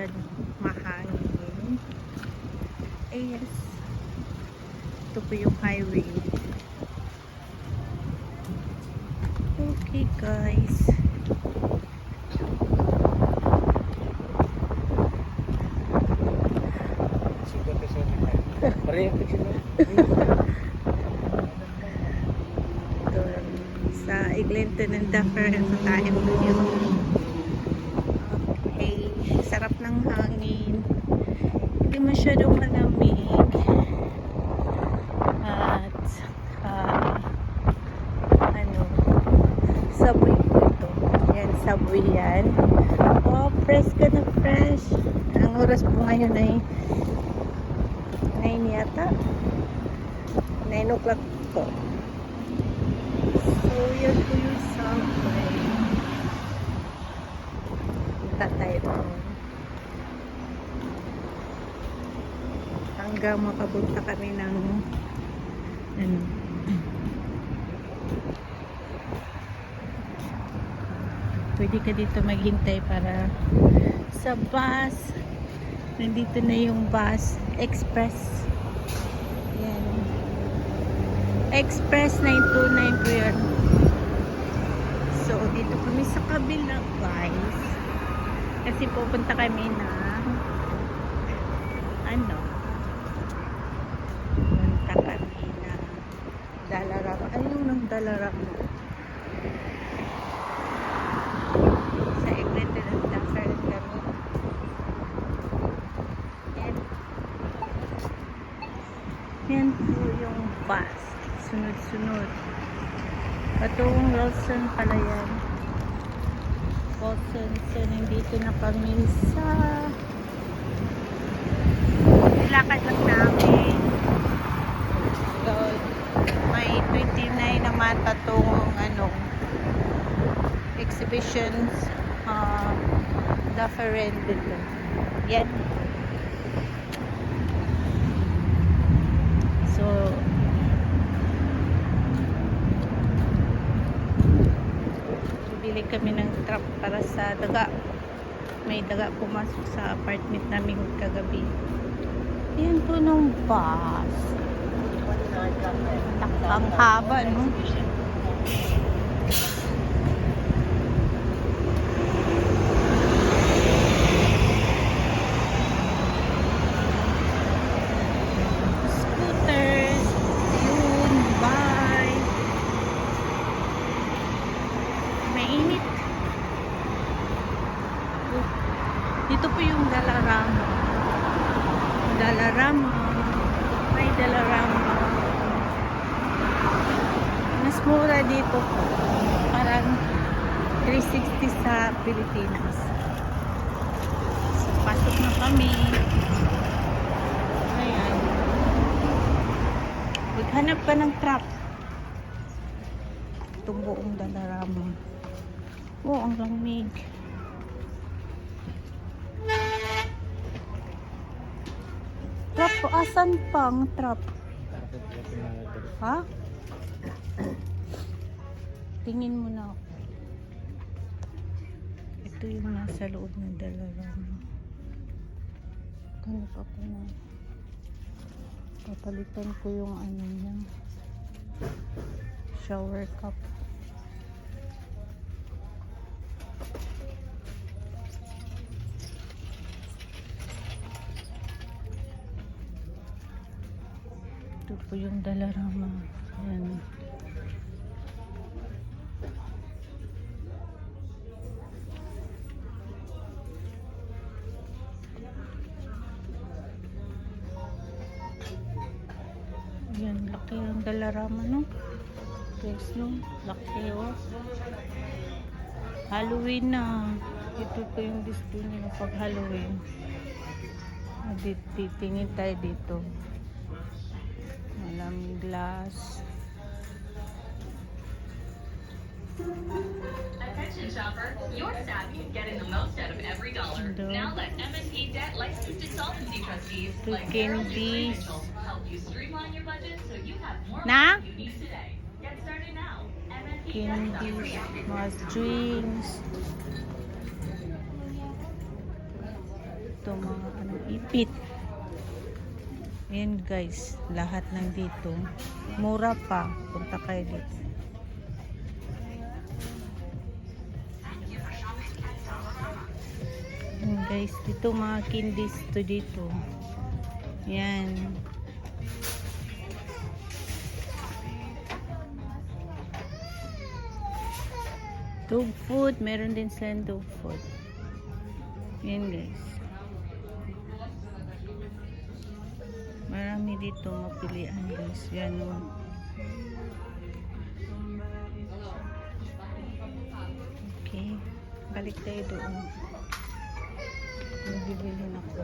Maulan, mahangin. Yes. Ito po yung highway. Okay guys. Doon sa Eglinton and Dufferin sa tayo ngayon. Okay, sarap ng hangin. Hindi masyadong malamig. At subway po ito. Yan, subway yan. Oh, fresh ka na fresh. Ang oras po ngayon ay 9 yata. 9 o'clock po. So, yan po yung subway. Punta tayo doon. Hanggang makapunta kami ng pwede ka dito maghintay para sa bus. Nandito na yung bus express. Yan, express 929 po yan. So dito kami sa kabila guys, kasi pupunta kami na punta kami na Dalaram. Ayun ang Dalaram sa Eglinton and Dufferin kami. Yan po yung bus. Sunod-sunod. Patungong Wilson pala yan. Wilson. So, nandito na kami sa nilakad lang namin. So, may 29 naman patungong exhibitions Dufferin dito. Yan. So, bibili kami ng truck para sa daga. May daga pumasok sa apartment namin kagabi. Yan po nung bus. Ang haba, no? Dito po yung Dalarama. May Dalarama. Mas mura dito. Parang 360 sa Pilipinas. So, pasok na kami. Ayan. Maghanap ka ng trap. Itong buong Dalarama. Oh, ang lamig. Trap, asan pang trap? Ha? Tingin mo na ako. Ito yung nasa loob ng Dalarama. Ganap ako na. Papalitan ko yung niya. Shower cup. Ito po yung Dalarama. Ayan. Ayan, laki yung Dalarama, no? Yes, no? Laki, oh. Halloween na. Ito po yung gusto nila pag Halloween. Titingin tayo dito. Malaming glass. Attention shopper, you're savvy and getting the most out of every dollar. Now let M&P Debt licensed insolvency trustees like Harold Financial help you streamline your budget so you have more money you need today. Get started now. M&P Candies, mga drinks. dito mga ano, ipit. Ayan guys, lahat ng dito. Mura pa. Punta kayo dito. Ayan guys, dito mga candies to dito. Ayan. Dog food, meron din silang dog food. Ayan guys. Marami dito mapilian guys. Yan o. Okay. Balik tayo doon. Nagbibili na ako.